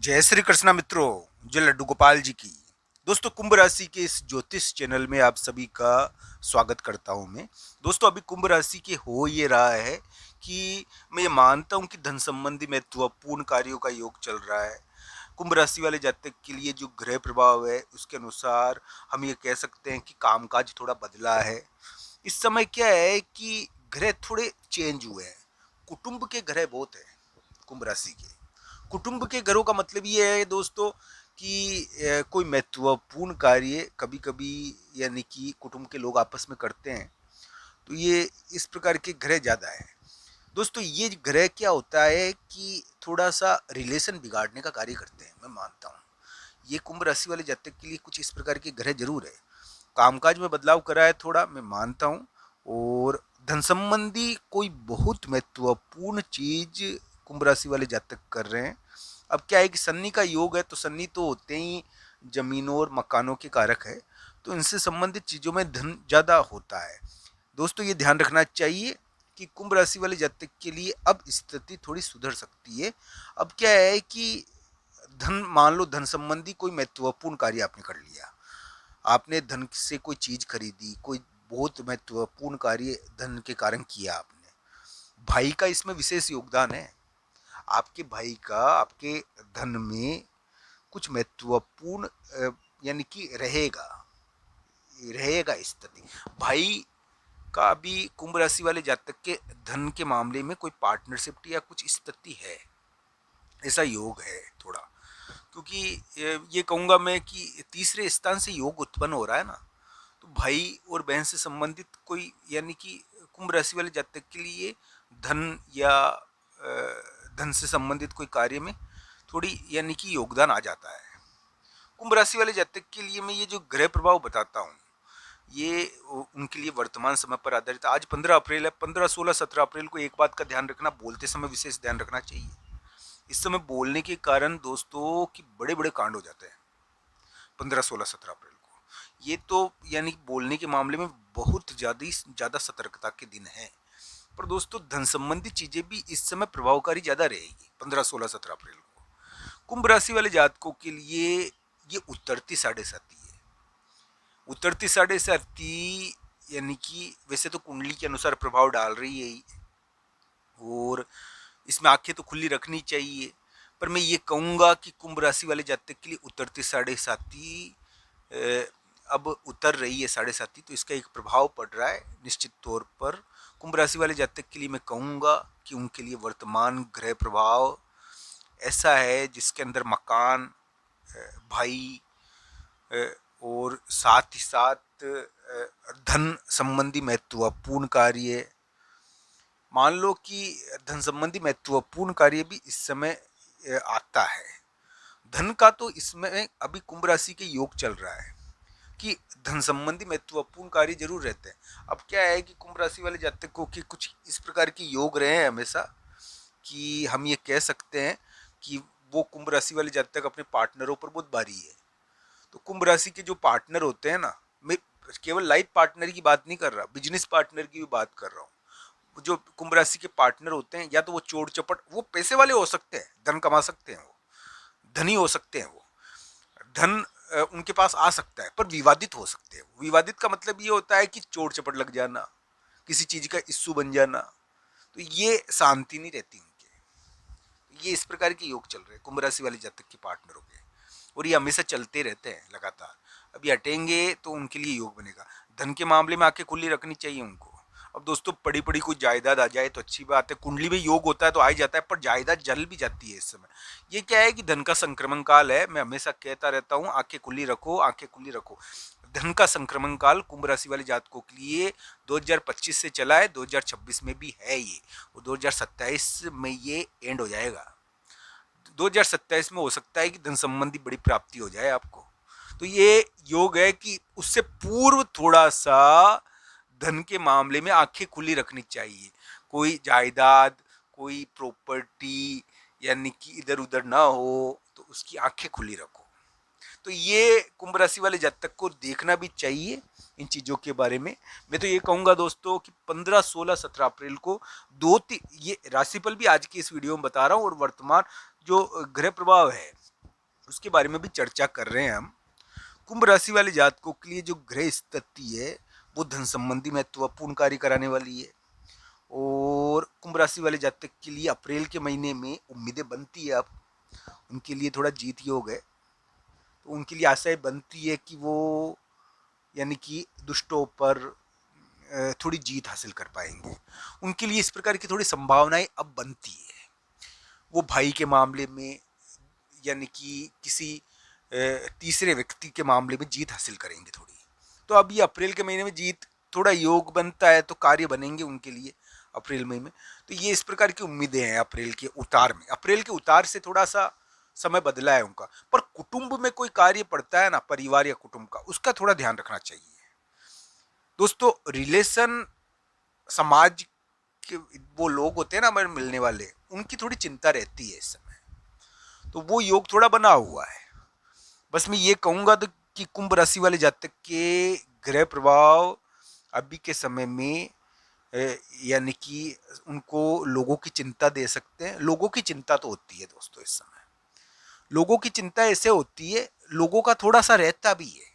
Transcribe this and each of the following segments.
जय श्री कृष्णा मित्रों, जय लड्डू गोपाल जी की। दोस्तों, कुंभ राशि के इस ज्योतिष चैनल में आप सभी का स्वागत करता हूं मैं। दोस्तों, अभी कुंभ राशि के हो ये रहा है कि मैं ये मानता हूं कि धन संबंधी महत्वपूर्ण कार्यों का योग चल रहा है। कुंभ राशि वाले जातक के लिए जो ग्रह प्रभाव है उसके अनुसार हम ये कह सकते हैं कि कामकाज थोड़ा बदला है। इस समय क्या है कि ग्रह थोड़े चेंज हुए हैं। कुटुंब के ग्रह बहुत है कुंभ राशि के। कुटुंब के घरों का मतलब ये है दोस्तों कि कोई महत्वपूर्ण कार्य कभी कभी यानी कि कुटुंब के लोग आपस में करते हैं, तो ये इस प्रकार के ग्रह ज़्यादा है। दोस्तों, ये ग्रह क्या होता है कि थोड़ा सा रिलेशन बिगाड़ने का कार्य करते हैं, मैं मानता हूँ। ये कुंभ राशि वाले जातक के लिए कुछ इस प्रकार के ग्रह जरूर है। कामकाज में बदलाव करा है थोड़ा, मैं मानता हूँ। और धन संबंधी कोई बहुत महत्वपूर्ण चीज कुंभ राशि वाले जातक कर रहे हैं। अब क्या है कि शनि का योग है, तो शनि तो होते ही जमीनों और मकानों के कारक है, तो इनसे संबंधित चीजों में धन ज्यादा होता है। दोस्तों, ये ध्यान रखना चाहिए कि कुंभ राशि वाले जातक के लिए अब स्थिति थोड़ी सुधर सकती है। अब क्या है कि धन, मान लो धन संबंधी कोई महत्वपूर्ण कार्य आपने कर लिया, आपने धन से कोई चीज खरीदी, कोई बहुत महत्वपूर्ण कार्य धन के कारण किया आपने। भाई का इसमें विशेष योगदान है। आपके भाई का आपके धन में कुछ महत्वपूर्ण यानी कि रहेगा रहेगा स्थिति। भाई का भी कुंभ राशि वाले जातक के धन के मामले में कोई पार्टनरशिप या कुछ स्थिति है, ऐसा योग है थोड़ा। क्योंकि ये कहूंगा मैं कि तीसरे स्थान से योग उत्पन्न हो रहा है ना, तो भाई और बहन से संबंधित कोई यानी कि कुंभ राशि वाले जातक के लिए धन या धन से संबंधित कोई कार्य में थोड़ी यानी कि योगदान आ जाता है। कुंभ राशि वाले जातक के लिए मैं ये जो ग्रह प्रभाव बताता हूँ, ये उनके लिए वर्तमान समय पर आधारित। आज 15 अप्रैल है। 15, 16, 17 अप्रैल को एक बात का ध्यान रखना, बोलते समय विशेष ध्यान रखना चाहिए। इस समय बोलने के कारण दोस्तों कि बड़े बड़े कांड हो जाते हैं। 15, 16, 17 अप्रैल को ये तो यानी बोलने के मामले में बहुत ज़्यादा सतर्कता के दिन है। पर दोस्तों, धन संबंधी चीज़ें भी इस समय प्रभावकारी ज़्यादा रहेगी 15, 16, 17 अप्रैल को। कुंभ राशि वाले जातकों के लिए ये उतरती साढ़े साथी है। उतरती साढ़े साथी यानी कि वैसे तो कुंडली के अनुसार प्रभाव डाल रही है, और इसमें आंखें तो खुली रखनी चाहिए। पर मैं ये कहूँगा कि कुंभ राशि वाले जातक के लिए उतरती साढ़े साथी अब उतर रही है साढ़े साथी, तो इसका एक प्रभाव पड़ रहा है निश्चित तौर पर। कुंभ राशि वाले जातक के लिए मैं कहूँगा कि उनके लिए वर्तमान ग्रह प्रभाव ऐसा है जिसके अंदर मकान, भाई, और साथ ही साथ धन संबंधी महत्वपूर्ण कार्य। मान लो कि धन संबंधी महत्वपूर्ण कार्य भी इस समय आता है। धन का तो इसमें अभी कुंभ राशि के योग चल रहा है कि धन संबंधी महत्वपूर्ण कार्य जरूर रहते हैं। अब क्या है कि कुंभ राशि वाले जातकों के कुछ इस प्रकार के योग रहे हैं हमेशा, कि हम ये कह सकते हैं कि वो कुंभ राशि वाले जातक अपने पार्टनरों पर बहुत भारी है। तो कुंभ राशि के जो पार्टनर होते हैं ना, मैं केवल लाइफ पार्टनर की बात नहीं कर रहा, बिजनेस पार्टनर की भी बात कर रहा हूँ। जो कुंभ राशि के पार्टनर होते हैं, या तो वो चोर चपट, वो पैसे वाले हो सकते हैं, धन कमा सकते हैं, वो धनी हो सकते हैं, वो धन उनके पास आ सकता है, पर विवादित हो सकते हैं। विवादित का मतलब ये होता है कि चोर चपट लग जाना, किसी चीज का इश्यू बन जाना, तो ये शांति नहीं रहती उनके। ये इस प्रकार के योग चल रहे हैं कुंभ राशि वाले जातक के पार्टनरों के, और ये हमेशा चलते रहते हैं लगातार। अभी हटेंगे तो उनके लिए योग बनेगा। धन के मामले में आंखें खुली रखनी चाहिए उनको। अब दोस्तों, पड़ी पड़ी कोई जायदाद आ जाए तो अच्छी बात है, कुंडली में योग होता है तो आ ही जाता है, पर जायदाद जल भी जाती है इस समय। ये क्या है कि धन का संक्रमण काल है। मैं हमेशा कहता रहता हूँ, आंखें खुली रखो, आंखें खुली रखो। धन का संक्रमण काल कुंभ राशि वाले जातकों के लिए 2025 से चला है, 2026 में भी है ये, और 2027 में ये एंड हो जाएगा। 2027 में हो सकता है कि धन संबंधी बड़ी प्राप्ति हो जाए आपको। तो ये योग है कि उससे पूर्व थोड़ा सा धन के मामले में आंखें खुली रखनी चाहिए। कोई जायदाद, कोई प्रॉपर्टी यानी कि इधर उधर ना हो, तो उसकी आंखें खुली रखो। तो ये कुंभ राशि वाले जातक को देखना भी चाहिए इन चीज़ों के बारे में। मैं तो ये कहूँगा दोस्तों कि 15, 16, 17 अप्रैल को ये राशिफल भी आज की इस वीडियो में बता रहा हूँ, और वर्तमान जो ग्रह प्रभाव है उसके बारे में भी चर्चा कर रहे हैं हम। कुंभ राशि वाले जातकों के लिए जो ग्रह स्थिति है वो धन संबंधी महत्वपूर्ण कार्य कराने वाली है। और कुंभ राशि वाले जातक के लिए अप्रैल के महीने में उम्मीदें बनती है। अब उनके लिए थोड़ा जीत योग है, तो उनके लिए आशाएं बनती है कि वो यानी कि दुष्टों पर थोड़ी जीत हासिल कर पाएंगे। उनके लिए इस प्रकार की थोड़ी संभावनाएं अब बनती है। वो भाई के मामले में यानी कि किसी तीसरे व्यक्ति के मामले में जीत हासिल करेंगे थोड़ी। तो अब ये अप्रैल के महीने में जीत थोड़ा योग बनता है, तो कार्य बनेंगे उनके लिए अप्रैल महीने में। तो ये इस प्रकार की उम्मीदें हैं अप्रैल के उतार में। अप्रैल के उतार से थोड़ा सा समय बदला है उनका, पर कुटुंब में कोई कार्य पड़ता है ना, परिवार या कुटुंब का, उसका थोड़ा ध्यान रखना चाहिए दोस्तों। रिलेशन, समाज के वो लोग होते हैं ना हमारे मिलने वाले, उनकी थोड़ी चिंता रहती है इस समय, तो वो योग थोड़ा बना हुआ है। बस मैं ये कहूंगा तो कि कुंभ राशि वाले जातक के ग्रह प्रभाव अभी के समय में यानी कि उनको लोगों की चिंता दे सकते हैं। लोगों की चिंता तो होती है दोस्तों इस समय। लोगों की चिंता ऐसे होती है, लोगों का थोड़ा सा रहता भी है,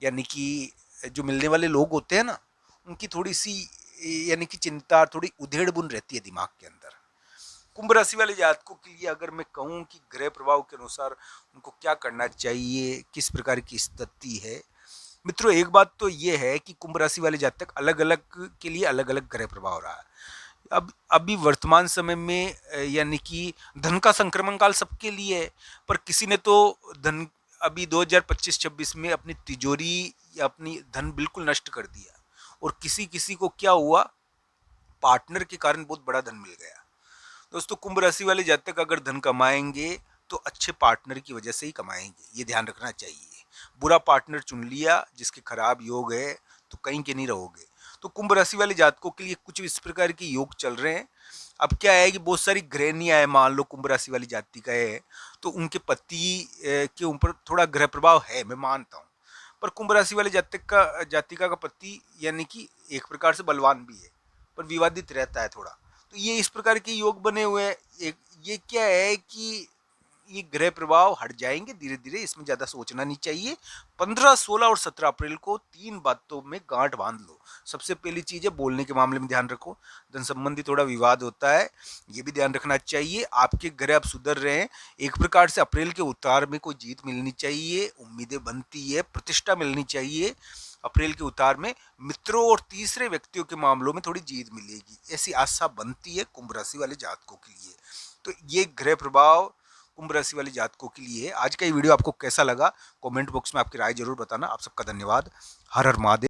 यानी कि जो मिलने वाले लोग होते हैं ना, उनकी थोड़ी सी यानी कि चिंता, थोड़ी उधेड़ बुन रहती है दिमाग के अंदर। कुंभ राशि वाले जातकों के लिए अगर मैं कहूँ कि ग्रह प्रभाव के अनुसार उनको क्या करना चाहिए, किस प्रकार की स्थिति है मित्रों, एक बात तो ये है कि कुंभ राशि वाले जातक अलग अलग के लिए अलग अलग ग्रह प्रभाव रहा है। अब अभी वर्तमान समय में यानी कि धन का संक्रमण काल सबके लिए है, पर किसी ने तो धन अभी 2025-26 में अपनी तिजोरी या अपनी धन बिल्कुल नष्ट कर दिया, और किसी किसी को क्या हुआ, पार्टनर के कारण बहुत बड़ा धन मिल गया। दोस्तों कुंभ राशि वाले जातक अगर धन कमाएंगे तो अच्छे पार्टनर की वजह से ही कमाएंगे, ये ध्यान रखना चाहिए। बुरा पार्टनर चुन लिया जिसके खराब योग है तो कहीं के नहीं रहोगे। तो कुंभ राशि वाले जातकों के लिए कुछ इस प्रकार के योग चल रहे हैं। अब क्या है कि बहुत सारी ग्रह नहीं आए, मान लो कुंभ राशि वाली जाति का है तो उनके पति के ऊपर थोड़ा ग्रह प्रभाव है, मैं मानता हूँ। पर कुंभ राशि वाले जातिका का पति यानी कि एक प्रकार से बलवान भी है, पर विवादित रहता है थोड़ा। तो ये इस प्रकार के योग बने हुए हैं। एक ये क्या है कि ये ग्रह प्रभाव हट जाएंगे धीरे धीरे, इसमें ज्यादा सोचना नहीं चाहिए। 15, 16 और 17 अप्रैल को 3 बातों में गांठ बांध लो। सबसे पहली चीज है बोलने के मामले में ध्यान रखो, धन संबंधी थोड़ा विवाद होता है, ये भी ध्यान रखना चाहिए। आपके ग्रह अब सुधर रहे हैं, एक प्रकार से अप्रैल के उतार में कोई जीत मिलनी चाहिए, उम्मीदें बनती है, प्रतिष्ठा मिलनी चाहिए। अप्रैल के उतार में मित्रों और तीसरे व्यक्तियों के मामलों में थोड़ी जीत मिलेगी, ऐसी आशा बनती है कुंभ राशि वाले जातकों के लिए। तो ये ग्रह प्रभाव कुंभ राशि वाले जातकों के लिए है। आज का ये वीडियो आपको कैसा लगा, कमेंट बॉक्स में आपकी राय जरूर बताना। आप सबका धन्यवाद। हर हर महादेव।